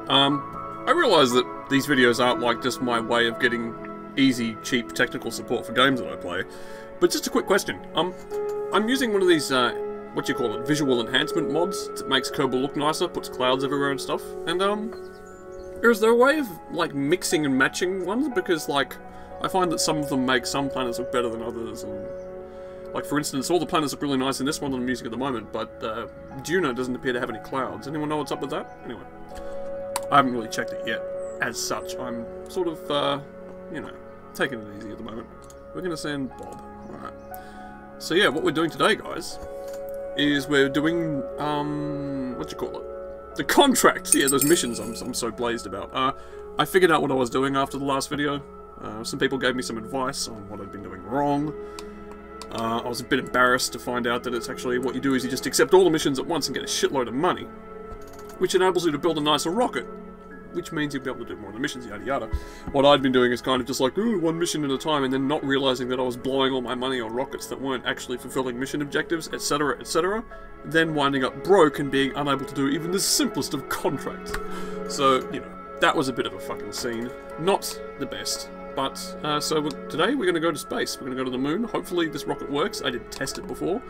I realise that these videos aren't like just my way of getting easy, cheap technical support for games that I play, but just a quick question. I'm using one of these, what do you call it, visual enhancement mods that makes Kerbal look nicer, puts clouds everywhere and stuff, and is there a way of, like, mixing and matching ones? Because, like, I find that some of them make some planets look better than others, and, like, for instance, all the planets look really nice in this one that I'm using at the moment, but Juno doesn't appear to have any clouds. Anyone know what's up with that? Anyway, I haven't really checked it yet, as such. I'm sort of, you know, taking it easy at the moment. We're going to send Bob. Alright. So yeah, what we're doing today, guys, is we're doing, what do you call it? The contracts! Yeah, those missions I'm so blazed about. I figured out what I was doing after the last video. Some people gave me some advice on what I'd been doing wrong. I was a bit embarrassed to find out that it's actually what you do is you just accept all the missions at once and get a shitload of money, which enables you to build a nicer rocket, which means you'll be able to do more of the missions, yada yada. What I'd been doing is kind of just like, ooh, one mission at a time, and then not realizing that I was blowing all my money on rockets that weren't actually fulfilling mission objectives, etc, etc, then winding up broke and being unable to do even the simplest of contracts. So, you know, that was a bit of a fucking scene. Not the best. But, today we're going to go to space. We're going to go to the moon. Hopefully this rocket works. I did test it before.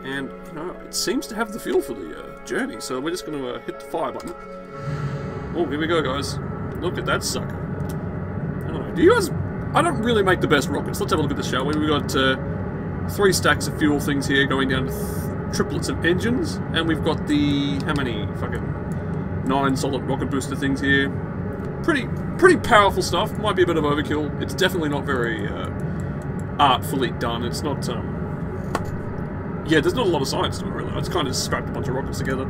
And, you know, it seems to have the fuel for the journey. So we're just going to hit the fire button. Oh, here we go, guys. Look at that sucker. I don't know. Do you guys... I don't really make the best rockets. Let's have a look at this, shall we? We've got 3 stacks of fuel things here going down to triplets of engines. And we've got the... how many? Fucking 9 solid rocket booster things here. Pretty powerful stuff. Might be a bit of overkill. It's definitely not very artfully done. It's not, yeah, there's not a lot of science to it, really. I just kind of scrapped a bunch of rockets together.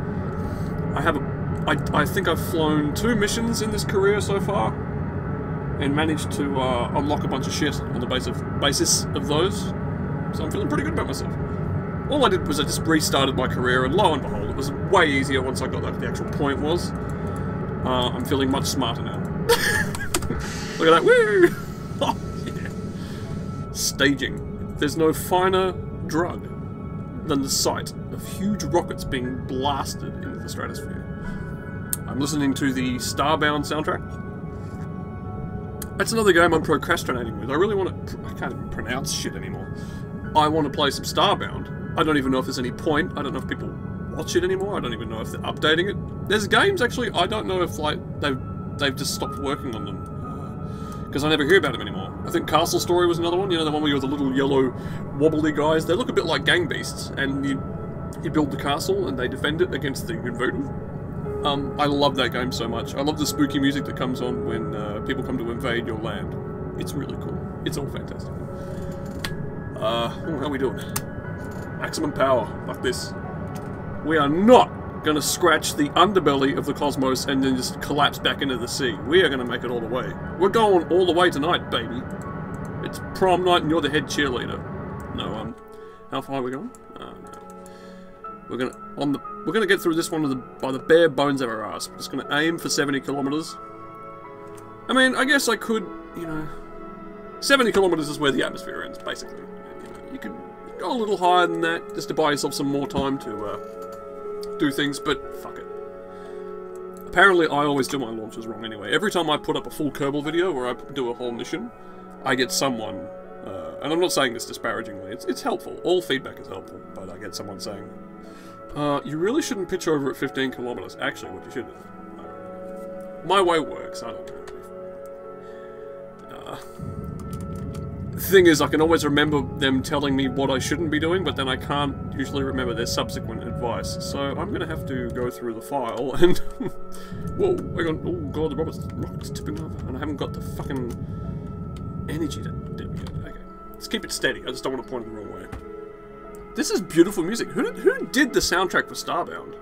I think I've flown 2 missions in this career so far, and managed to unlock a bunch of shit on the basis of those. So I'm feeling pretty good about myself. All I did was I just restarted my career, and lo and behold, it was way easier once I got like the actual point was. I'm feeling much smarter now. Look at that, woo! Oh, yeah. Staging. There's no finer drug than the sight of huge rockets being blasted into the stratosphere. I'm listening to the Starbound soundtrack. That's another game I'm procrastinating with. I really want to... I can't even pronounce shit anymore. I want to play some Starbound. I don't even know if there's any point. I don't know if people watch it anymore. I don't even know if they're updating it. There's games, actually, I don't know if, like, they've just stopped working on them. Because I never hear about them anymore. I think Castle Story was another one. You know, the one where you're the little yellow wobbly guys. They look a bit like gang beasts, and you build the castle and they defend it against the invaders. I love that game so much. I love the spooky music that comes on when people come to invade your land. It's really cool. It's all fantastic. How are we doing? Maximum power. Fuck this. We are not going to scratch the underbelly of the cosmos and then just collapse back into the sea. We are going to make it all the way. We're going all the way tonight, baby. It's prom night and you're the head cheerleader. No, how far are we going? No. We're gonna get through this one by the bare bones of our ass. We're just gonna aim for 70 kilometers. I mean, I guess I could, you know, 70 kilometers is where the atmosphere ends, basically. You know, you could go a little higher than that just to buy yourself some more time to do things, but fuck it. Apparently, I always do my launches wrong anyway. Every time I put up a full Kerbal video where I do a whole mission, I get someone, and I'm not saying this disparagingly, it's helpful. All feedback is helpful, but I get someone saying, you really shouldn't pitch over at 15 kilometers. Actually, what you should do. My way works, I don't know. The thing is, I can always remember them telling me what I shouldn't be doing, but then I can't usually remember their subsequent advice. So I'm going to have to go through the file and... Whoa, hang on. Oh god, the rocket's tipping over, and I haven't got the fucking energy to do it. Okay, let's keep it steady. I just don't want to point it the wrong way. This is beautiful music. Who did the soundtrack for Starbound?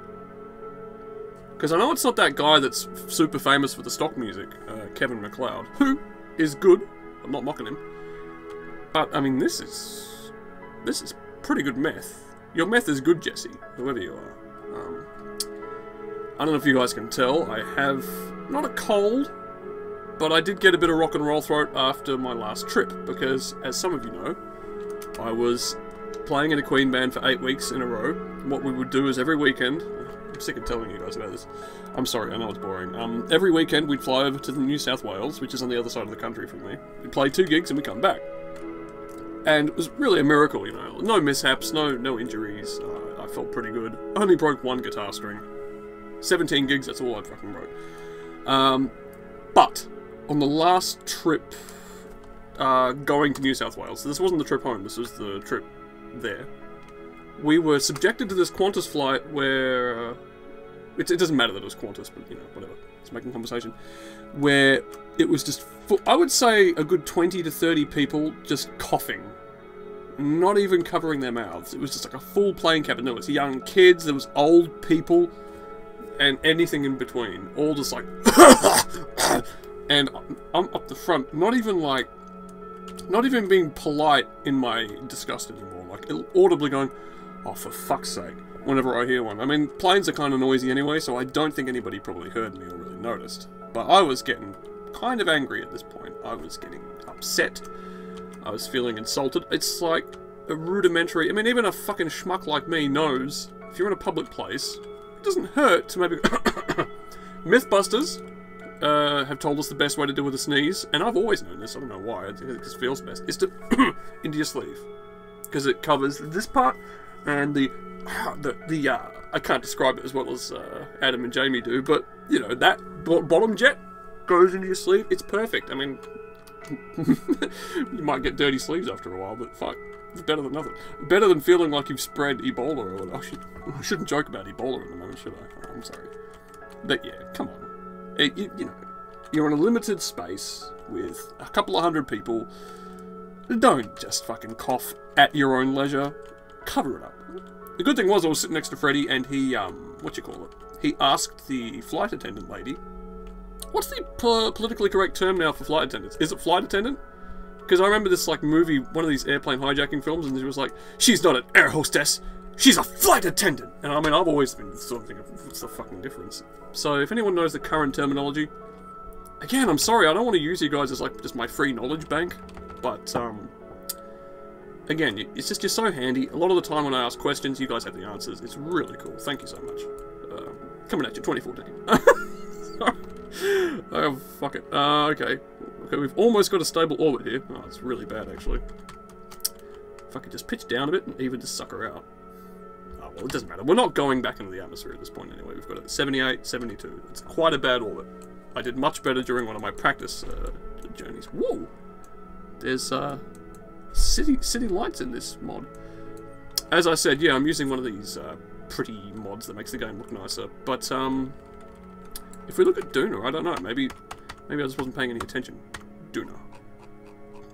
Because I know it's not that guy that's super famous for the stock music, Kevin MacLeod, who is good. I'm not mocking him. But, I mean, this is pretty good meth. Your meth is good, Jesse, whoever you are. I don't know if you guys can tell, I have not a cold, but I did get a bit of rock and roll throat after my last trip, because, as some of you know, I was playing in a Queen band for 8 weeks in a row. What we would do is every weekend, I'm sick of telling you guys about this. I'm sorry, I know it's boring. Every weekend we'd fly over to New South Wales, which is on the other side of the country from me. We'd play 2 gigs and we come back. And it was really a miracle, you know. No mishaps, no injuries. I felt pretty good. I only broke 1 guitar string. 17 gigs, that's all I fucking broke. But on the last trip going to New South Wales, so this wasn't the trip home, this was the trip there, we were subjected to this Qantas flight where, it doesn't matter that it was Qantas, but, you know, whatever, it's making conversation, where it was just, I would say a good 20 to 30 people just coughing, not even covering their mouths. It was just like a full plane cabin. There was young kids, there was old people, and anything in between, all just like, and I'm up the front, not even being polite in my disgust anymore, like audibly going, oh, for fuck's sake, whenever I hear one. I mean, planes are kind of noisy anyway, so I don't think anybody probably heard me or really noticed. But I was getting kind of angry at this point. I was getting upset. I was feeling insulted. It's like a rudimentary... I mean, even a fucking schmuck like me knows, if you're in a public place, it doesn't hurt to maybe... Mythbusters have told us the best way to deal with a sneeze, and I've always known this, I don't know why, I think it just feels best, is to into your sleeve. Because it covers this part, and I can't describe it as well as Adam and Jamie do, but, you know, that bottom jet goes into your sleeve, it's perfect. I mean, you might get dirty sleeves after a while, but fuck, it's better than nothing. Better than feeling like you've spread Ebola or whatever. I shouldn't joke about Ebola at the moment, should I? I'm sorry. But yeah, come on. You know, you're in a limited space with a couple of 100 people. Don't just fucking cough at your own leisure. Cover it up. The good thing was I was sitting next to Freddie and he, he asked the flight attendant lady, what's the politically correct term now for flight attendants? Is it flight attendant? Because I remember this, like, movie, one of these airplane hijacking films, and it was like, she's not an air hostess, she's a flight attendant! And I mean, I've always been sort of thinking, what's the fucking difference? So if anyone knows the current terminology, again, I'm sorry, I don't want to use you guys as, like, just my free knowledge bank, but, again, it's just, you're so handy. A lot of the time when I ask questions, you guys have the answers. It's really cool. Thank you so much. Coming at you, 2014. Oh, fuck it. Okay. Okay, we've almost got a stable orbit here. Oh, it's really bad, actually. If I could just pitch down a bit and even just suck her out. Oh, well, it doesn't matter. We're not going back into the atmosphere at this point anyway. We've got it at 78, 72. It's quite a bad orbit. I did much better during one of my practice journeys. Whoa! There's city lights in this mod. As I said, yeah, I'm using one of these pretty mods that makes the game look nicer. But if we look at Duna, I don't know. Maybe I just wasn't paying any attention. Duna.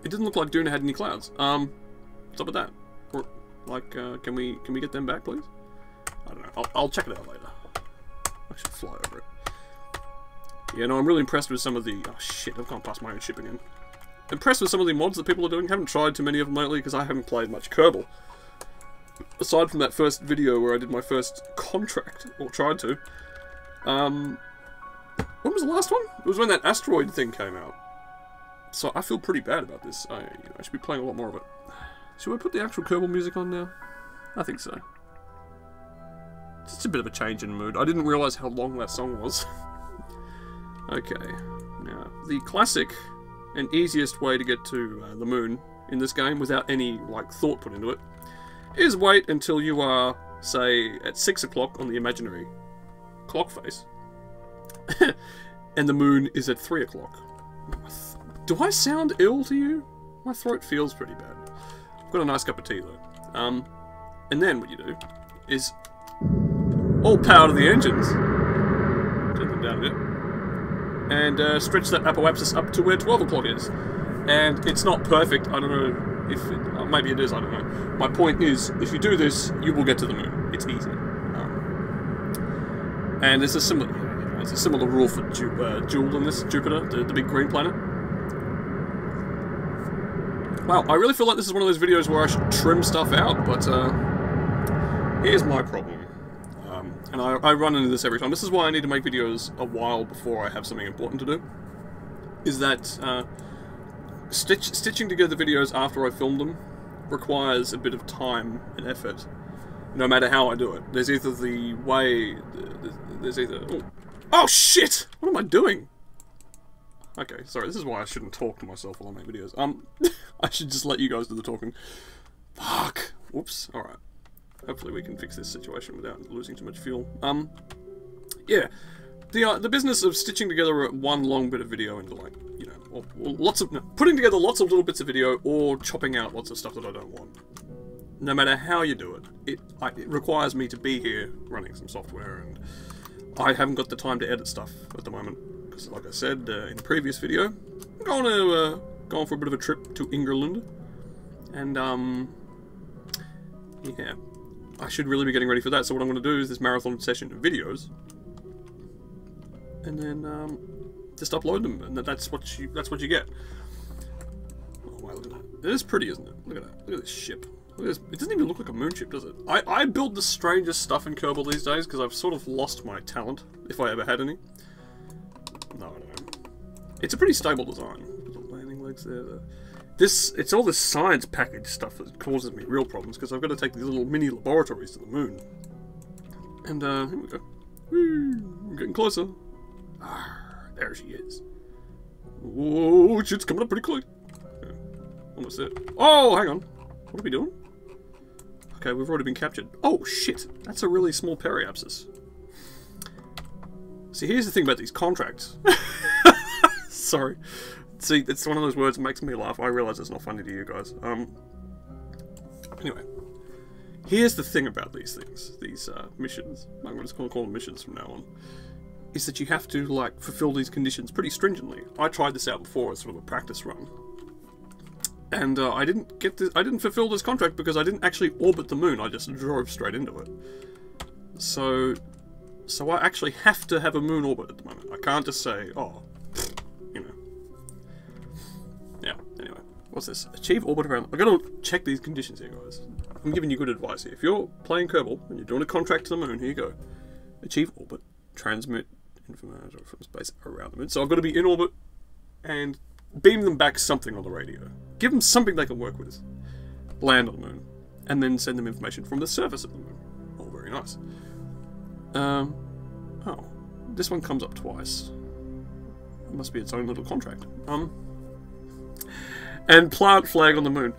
It didn't look like Duna had any clouds. What's up with that? Or, like, can we get them back, please? I don't know. I'll check it out later. I should fly over it. Yeah, no, I'm really impressed with some of the... Oh shit, I've gone past my own ship again. Impressed with some of the mods that people are doing. Haven't tried too many of them lately because I haven't played much Kerbal. Aside from that first video where I did my first contract, or tried to. When was the last one? It was when that asteroid thing came out. So I feel pretty bad about this. I should be playing a lot more of it. Should we put the actual Kerbal music on now? I think so. It's just a bit of a change in mood. I didn't realise how long that song was. Okay. Now, the classic and easiest way to get to the moon in this game without any, like, thought put into it is wait until you are, say, at 6 o'clock on the imaginary clock face. And the moon is at 3 o'clock. Do I sound ill to you? My throat feels pretty bad. I've got a nice cup of tea though. And then what you do is all power to the engines. Turn them down a bit. And stretch that apoapsis up to where 12 o'clock is. And it's not perfect. I don't know if it, maybe it is. I don't know. My point is, if you do this, you will get to the moon. It's easy. And there's a similar. It's a similar rule for Joule in this, Jupiter, the big green planet. Wow, I really feel like this is one of those videos where I should trim stuff out, but here's my problem. And I run into this every time. This is why I need to make videos a while before I have something important to do. Is that stitching together videos after I film them requires a bit of time and effort. No matter how I do it. There's either the way... There's either... Oh shit! What am I doing? Okay, sorry, this is why I shouldn't talk to myself while I make videos. I should just let you guys do the talking. Fuck! Whoops, alright. Hopefully we can fix this situation without losing too much fuel. Yeah. The business of stitching together one long bit of video into, like, you know, or putting together lots of little bits of video, or chopping out lots of stuff that I don't want. No matter how you do it, it requires me to be here running some software, and I haven't got the time to edit stuff at the moment. Because, like I said in the previous video, I'm going for a bit of a trip to England, and, yeah. I should really be getting ready for that, so what I'm going to do is this marathon session of videos, and then just upload them, and that's what you get. Oh wow, look at that. It is pretty, isn't it? Look at that. Look at this ship. Look at this. It doesn't even look like a moon ship, does it? I build the strangest stuff in Kerbal these days because I've sort of lost my talent, if I ever had any. No, I don't know. It's a pretty stable design. The landing legs there. It's all this science package stuff that causes me real problems because I've got to take these little mini laboratories to the moon. And here we go. Woo, I'm getting closer. There she is. Whoa, shit's coming up pretty quick. Yeah, almost there. Oh, hang on. What are we doing? Okay, we've already been captured. Oh shit, that's a really small periapsis. See, here's the thing about these contracts. Sorry. See, it's one of those words that makes me laugh. I realise it's not funny to you guys. Anyway. Here's the thing about these things. These, missions. I'm just going to call them missions from now on. Is that you have to, like, fulfill these conditions pretty stringently. I tried this out before as sort of a practice run. And, I didn't fulfill this contract because I didn't actually orbit the moon. I just drove straight into it. So I actually have to have a moon orbit at the moment. I can't just say, oh, you know. Yeah, anyway. What's this? Achieve orbit around... I've got to check these conditions here, guys. I'm giving you good advice here. If you're playing Kerbal and you're doing a contract to the moon, here you go. Achieve orbit. Transmit information from space around the moon. So I've got to be in orbit and beam them back something on the radio. Give them something they can work with. Land on the moon. And then send them information from the surface of the moon. Oh, very nice. Oh. This one comes up twice. It must be its own little contract. And plant flag on the moon.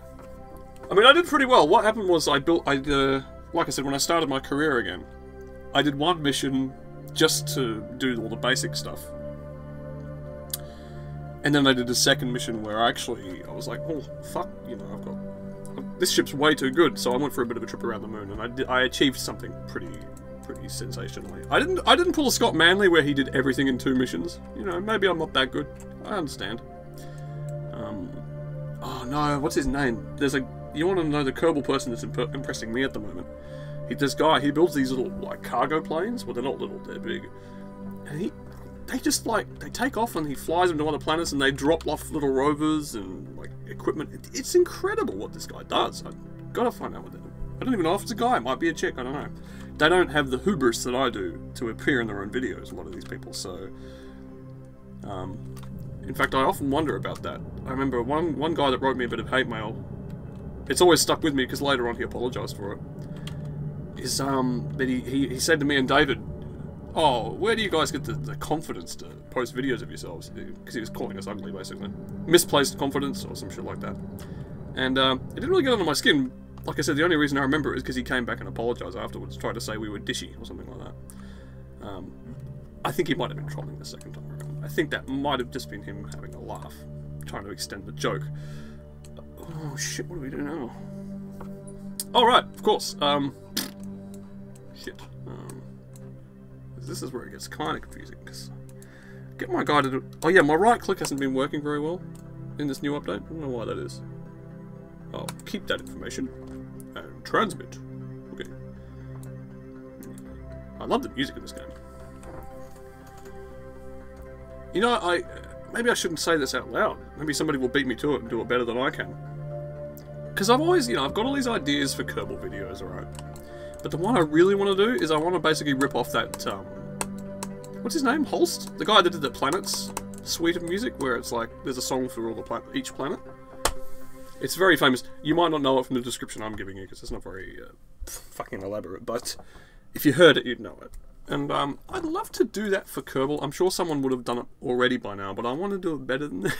I mean, I did pretty well. What happened was like I said, when I started my career again, I did one mission just to do all the basic stuff. And then I did a second mission where I was like, oh, fuck, you know, this ship's way too good, so I went for a bit of a trip around the moon, and I achieved something pretty sensationally. I didn't pull a Scott Manley where he did everything in 2 missions. You know, maybe I'm not that good. I understand. Oh no, what's his name? You want to know the Kerbal person that's impressing me at the moment? This guy, he builds these little, like, cargo planes. Well, they're not little, they're big. And they just, like, they take off and he flies them to other planets and they drop off little rovers and, like, equipment. It's incredible what this guy does. I've got to find out what they do. I don't even know if it's a guy. It might be a chick. I don't know. They don't have the hubris that I do to appear in their own videos, a lot of these people, so... in fact, I often wonder about that. I remember one guy that wrote me a bit of hate mail. It's always stuck with me because later on he apologised for it. That he said to me and David, oh, where do you guys get the confidence to post videos of yourselves? Because he was calling us ugly, basically. Misplaced confidence or some shit like that. And it didn't really get under my skin. Like I said, the only reason I remember it is because he came back and apologised afterwards, tried to say we were dishy or something like that. I think he might have been trolling the second time around. I think that might have just been him having a laugh, trying to extend the joke. Oh shit, what do we do now? Oh right, of course. Shit. This is where it gets kind of confusing, because get my guy to do... Oh yeah, my right click hasn't been working very well in this new update. I don't know why that is. I'll keep that information and transmit. Okay. I love the music in this game. You know, maybe I shouldn't say this out loud. Maybe somebody will beat me to it and do it better than I can. Because I've always, you know, I've got all these ideas for Kerbal videos, alright? But the one I really want to do is I want to basically rip off that, what's his name? Holst? The guy that did the Planets suite of music, where it's like, there's a song for all each planet. It's very famous. You might not know it from the description I'm giving you, because it's not very fucking elaborate, but if you heard it, you'd know it. And I'd love to do that for Kerbal. I'm sure someone would have done it already by now, but I want to do it better than that.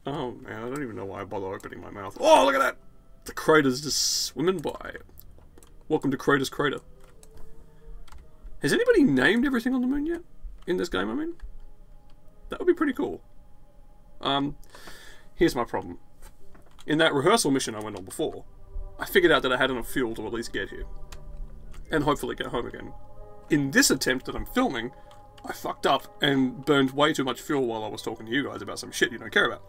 Oh man, I don't even know why I bother opening my mouth. Oh, look at that! The crater's just swimming by. Welcome to Crater's Crater. Has anybody named everything on the moon yet? In this game, I mean? That would be pretty cool. Here's my problem. In that rehearsal mission I went on before, I figured out that I had enough fuel to at least get here. And hopefully get home again. In this attempt that I'm filming, I fucked up and burned way too much fuel while I was talking to you guys about some shit you don't care about.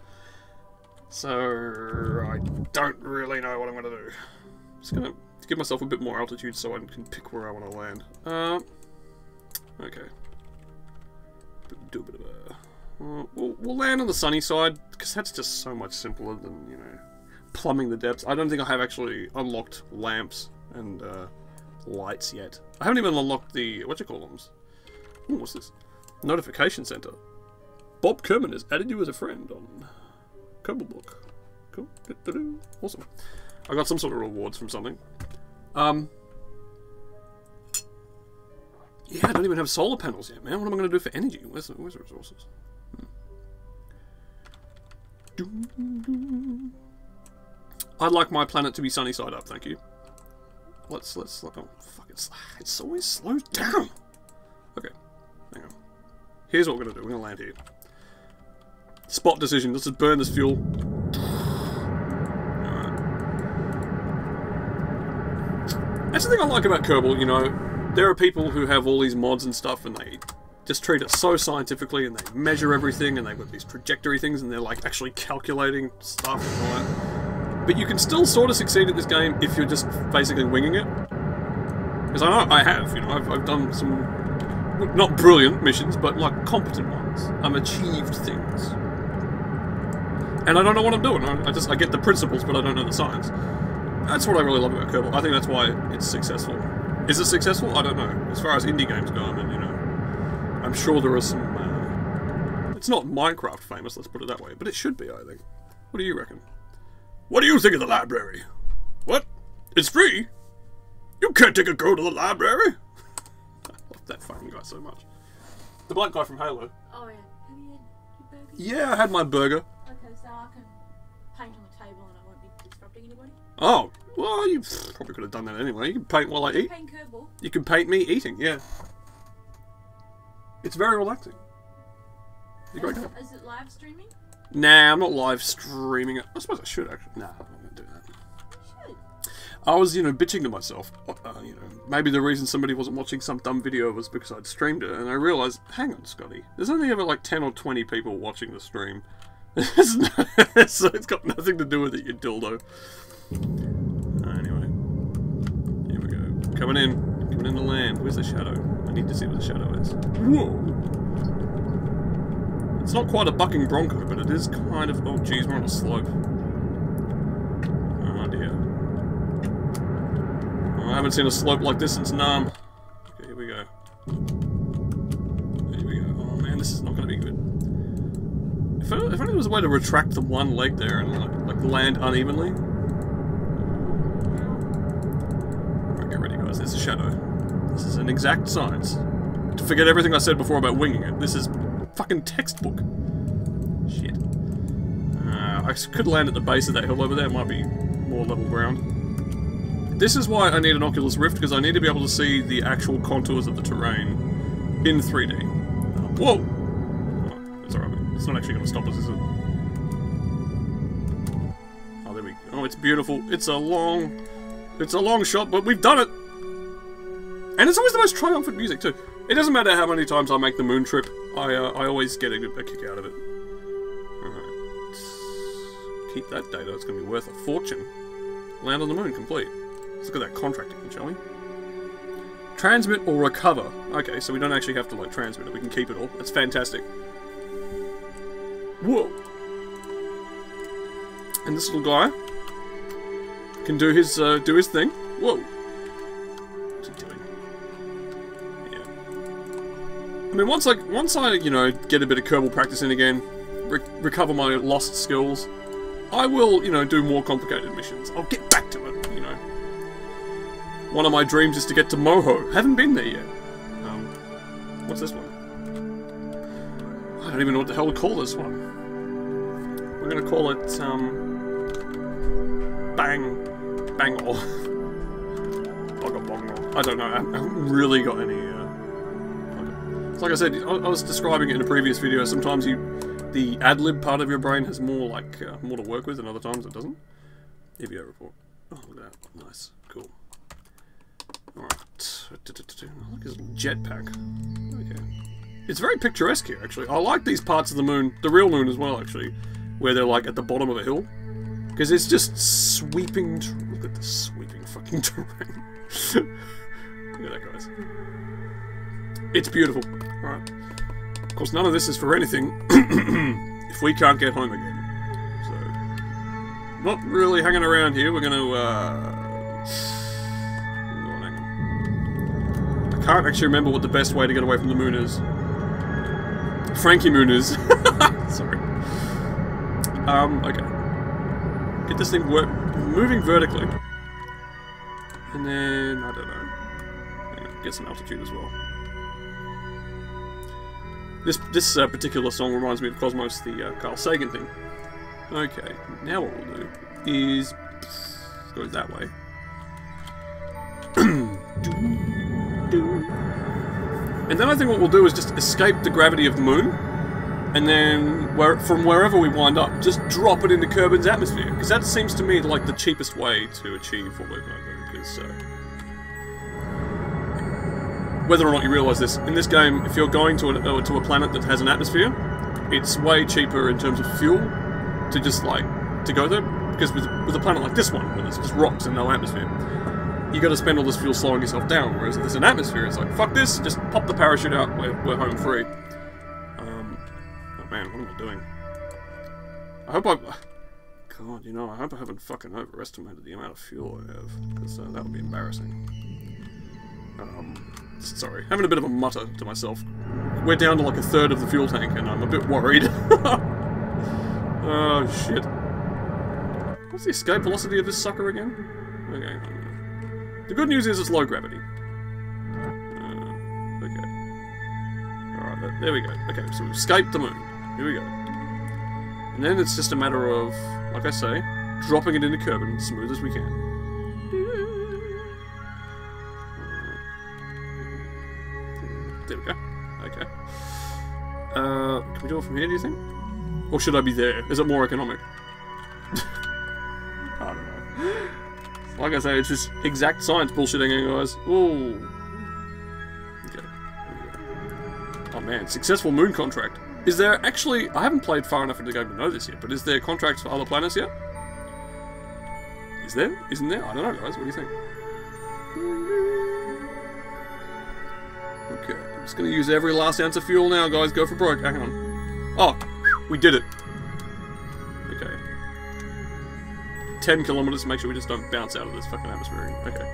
So, I don't really know what I'm gonna do. Just gonna give myself a bit more altitude so I can pick where I want to land. Okay. Do a bit of a... we'll land on the sunny side, because that's just so much simpler than, you know, plumbing the depths. I don't think I have actually unlocked lamps and lights yet. I haven't even unlocked the... whatchamacallums? Ooh, what's this? Notification center. Bob Kerman has added you as a friend on Kerbal Book. Cool. Awesome. I got some sort of rewards from something. Yeah, I don't even have solar panels yet, man. What am I going to do for energy? Where's the resources? I'd like my planet to be sunny side up, thank you. Let's oh, fuck, it's always slows down. Okay, hang on. Here's what we're going to do. We're going to land here. Spot decision. Let's just burn this fuel. Alright. That's the thing I like about Kerbal, you know. There are people who have all these mods and stuff and they just treat it so scientifically and they measure everything and they've got these trajectory things and they're like actually calculating stuff and all that. But you can still sort of succeed at this game if you're just basically winging it. Because I know I have, you know, I've done some, not brilliant missions, but like competent ones. I've achieved things. And I don't know what I'm doing. I get the principles, but I don't know the science. That's what I really love about Kerbal. I think that's why it's successful. Is it successful? I don't know. As far as indie games go, I mean, you know, I'm sure there are some... it's not Minecraft famous, let's put it that way, but it should be, I think. What do you reckon? What do you think of the library? What? It's free? You can't take a go to the library? I love that fucking guy so much. The black guy from Halo. Oh yeah. Have you had your burger? Yeah, I had my burger. Okay, so I can paint on the table and I won't be disrupting anybody? Oh, well, you probably could have done that anyway. You can paint while I eat. Paint Kerbal? You can paint me eating, yeah. It's very relaxing. Is it live streaming? Nah, I'm not live streaming it. I suppose I should, actually. Nah, I'm not going to do that. You should. I was, you know, bitching to myself. You know, maybe the reason somebody wasn't watching some dumb video was because I'd streamed it, and I realised, hang on, Scotty, there's only ever like 10 or 20 people watching the stream. So it's got nothing to do with it, you dildo. Anyway. Here we go. Coming in to land. Where's the shadow? I need to see what the shadow is. Whoa! It's not quite a bucking bronco, but it is kind of... oh, geez, we're on a slope. Oh, dear. Oh, I haven't seen a slope like this since Nam. Okay, here we go. Here we go. Oh, man, this is not going to be good. If only there was a way to retract the one leg there and, like land unevenly. Alright, get ready, guys. There's a shadow. This is an exact science. Forget everything I said before about winging it. This is... fucking textbook. Shit. I could land at the base of that hill over there. It might be more level ground. This is why I need an Oculus Rift, because I need to be able to see the actual contours of the terrain in 3D. Whoa! Oh, it's alright. It's not actually going to stop us, is it? Oh, there we go. Oh, it's beautiful. It's a long shot, but we've done it! And it's always the most triumphant music, too. It doesn't matter how many times I make the moon trip, I always get a kick out of it. Alright. Keep that data, it's going to be worth a fortune. Land on the moon, complete. Let's look at that contract again, shall we? Transmit or recover. Okay, so we don't actually have to, like, transmit it, we can keep it all. That's fantastic. Whoa! And this little guy can do his thing. Whoa! What's he doing? I mean, once I, you know, get a bit of Kerbal practice in again, recover my lost skills, I will, you know, do more complicated missions. I'll get back to it, you know. One of my dreams is to get to Moho. Haven't been there yet. What's this one? I don't even know what the hell to call this one. We're gonna call it, Bangor. Bogger. I don't know. I haven't really got any, It's like I said, I was describing it in a previous video. Sometimes the ad-lib part of your brain has more, like, more to work with, and other times it doesn't. EVO report. Oh, look at that. Nice. Cool. Alright. I like his jetpack. Okay. It's very picturesque here, actually. I like these parts of the moon, the real moon as well, actually, where they're, like, at the bottom of a hill. Because it's just sweeping... Look at this sweeping fucking terrain. Look at that, guys. It's beautiful. Alright. Of course, none of this is for anything if we can't get home again. So, not really hanging around here. We're gonna, hang on. I can't actually remember what the best way to get away from the moon is. Frankie Moon is. Sorry. Okay. Get this thing moving vertically. And then, I don't know. Hang on, get some altitude as well. This particular song reminds me of Cosmos, the Carl Sagan thing. Okay, now what we'll do is go that way. And then I think what we'll do is just escape the gravity of the moon, and then from wherever we wind up, just drop it into Kerbin's atmosphere, because that seems to me like the cheapest way to achieve what we're going to do. Because whether or not you realise this, in this game, if you're going to a planet that has an atmosphere, it's way cheaper in terms of fuel to just, like, to go there. Because with a planet like this one, where there's just rocks and no atmosphere, you got to spend all this fuel slowing yourself down. Whereas if there's an atmosphere, it's like, fuck this, just pop the parachute out, we're home free. Oh man, what am I doing? I hope God, you know, I hope I haven't fucking overestimated the amount of fuel I have, because that would be embarrassing. Sorry, having a bit of a mutter to myself. We're down to like a third of the fuel tank, and I'm a bit worried. Oh, shit. What's the escape velocity of this sucker again? Okay. The good news is it's low gravity. Okay. Alright, there we go. Okay, so we've escaped the moon. Here we go. And then it's just a matter of, like I say, dropping it into Kerbin as smooth as we can. There we go. Okay. Can we do it from here, do you think? Or should I be there? Is it more economic? I don't know. Like I say, it's just exact science bullshitting, guys. Ooh. Okay. Oh man, successful Mun contract. Is there actually... I haven't played far enough into the game to know this yet, but is there contracts for other planets yet? Is there? Isn't there? I don't know, guys. What do you think? Okay. I'm just going to use every last ounce of fuel now, guys. Go for broke. Hang on. Oh, we did it. Okay. 10 kilometers to make sure we just don't bounce out of this fucking atmosphere. Okay.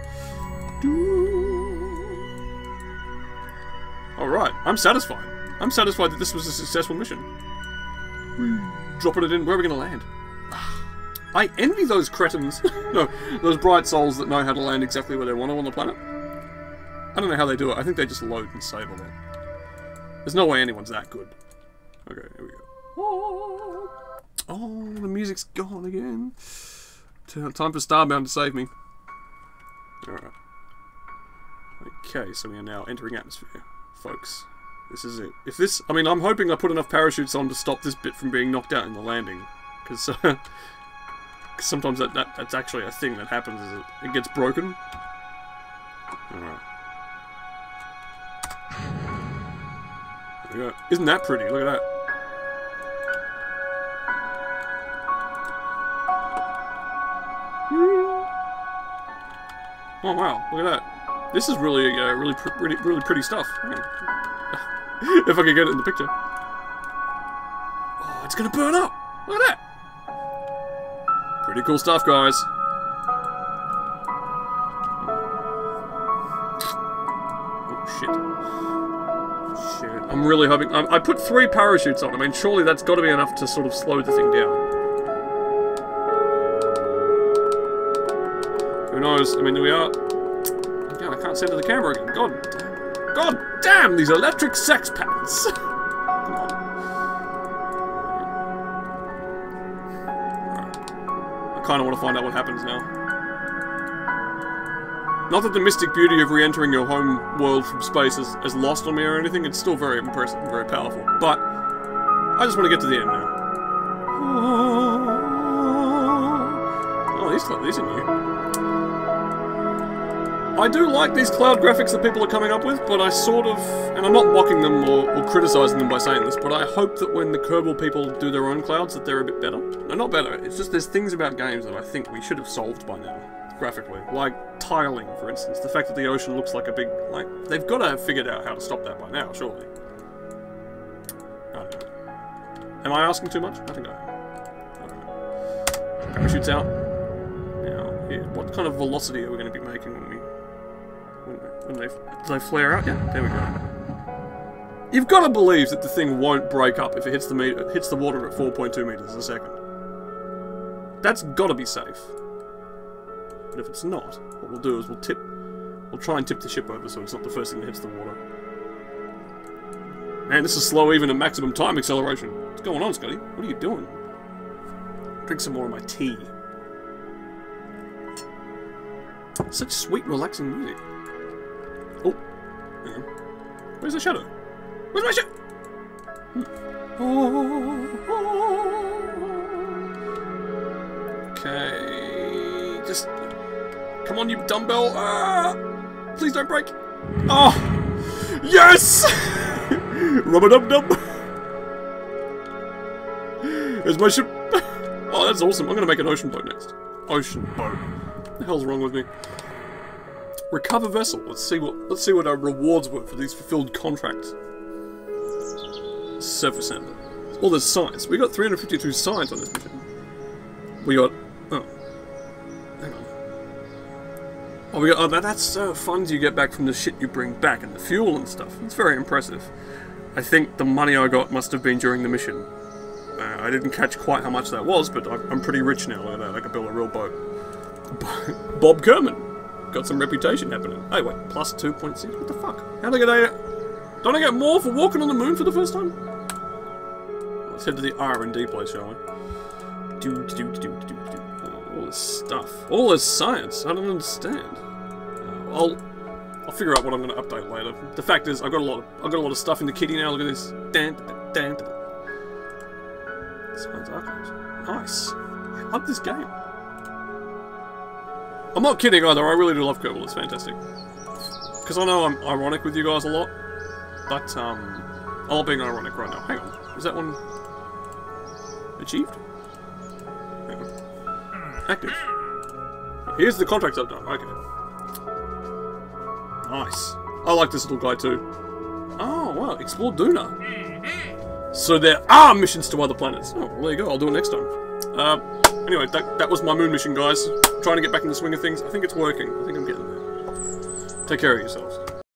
Alright, I'm satisfied. I'm satisfied that this was a successful mission. Dropping it in. Where are we going to land? I envy those cretins. No, those bright souls that know how to land exactly where they want to on the planet. I don't know how they do it. I think they just load and save a lot. There's no way anyone's that good. Okay, here we go. Oh, the music's gone again. Time for Starbound to save me. Alright. Okay, so we are now entering atmosphere, folks. This is it. If this... I mean, I'm hoping I put enough parachutes on to stop this bit from being knocked out in the landing. Because sometimes that's actually a thing that happens, is it gets broken. Alright. There we go. Isn't that pretty? Look at that. Oh wow, look at that. This is really, really pretty stuff. If I could get it in the picture. Oh, it's gonna burn up! Look at that! Pretty cool stuff, guys. Oh, shit. Shit. I'm really hoping... I put 3 parachutes on. I mean, surely that's got to be enough to sort of slow the thing down. knows? I mean, we are... God, I can't send to the camera again. God damn. God damn, these electric sex pants! Come on. Alright. I kind of want to find out what happens now. Not that the mystic beauty of re-entering your home world from space is lost on me or anything, it's still very impressive and very powerful. But, I just want to get to the end now. Oh, these are new. I do like these cloud graphics that people are coming up with, but I sort of... And I'm not mocking them or criticising them by saying this, but I hope that when the Kerbal people do their own clouds that they're a bit better. No, not better, it's just there's things about games that I think we should have solved by now. Graphically. Like tiling, for instance. The fact that the ocean looks like a big... Like, they've got to have figured out how to stop that by now, surely. I don't know. Am I asking too much? I think I am. I don't know. Parachutes out. Now, here. What kind of velocity are we going to be making when they flare out? Yeah, there we go. You've got to believe that the thing won't break up if it hits the water at 4.2 meters a second. That's got to be safe. But if it's not, what we'll do is we'll try and tip the ship over so it's not the first thing that hits the water. Man, this is slow even at maximum time acceleration. What's going on, Scotty? What are you doing? Drink some more of my tea. Such sweet, relaxing music. Oh, hang on. Where's the shadow? Where's my shadow? Okay, just come on, you dumbbell. Please don't break. Oh, yes! Rub-a-dub-dub. There's my ship. Oh, that's awesome. I'm gonna make an ocean boat next. Ocean boat. What the hell's wrong with me? Recover vessel. Let's see what our rewards were for these fulfilled contracts. Surface sample. Well, there's science. We got 352 science on this mission. We got... Oh. Hang on. Oh, we got... Oh, that's funds you get back from the shit you bring back and the fuel and stuff. It's very impressive. I think the money I got must have been during the mission. I didn't catch quite how much that was, but I'm pretty rich now. Look at that. I can build a real boat. Bob Kerman. Got some reputation happening. Hey, wait. Plus 2.6? What the fuck? How did I get... Don't I get more for walking on the moon for the first time? Let's head to the R&D place, shall we? All this stuff. All this science. I don't understand. I'll figure out what I'm going to update later. The fact is, I've got a lot of stuff in the kitty now. Look at this. Science archives. Nice. I love this game. I'm not kidding either. I really do love Kerbal. It's fantastic. Because I know I'm ironic with you guys a lot. But, I'm not being ironic right now. Hang on. Is that one... achieved? Hang on. Active. Here's the contracts I've done. Okay. Nice. I like this little guy too. Oh, wow. Explore Duna. So there are missions to other planets. Oh, well, there you go. I'll do it next time. Anyway, that was my moon mission, guys. Trying to get back in the swing of things. I think it's working. I think I'm getting there. Take care of yourselves.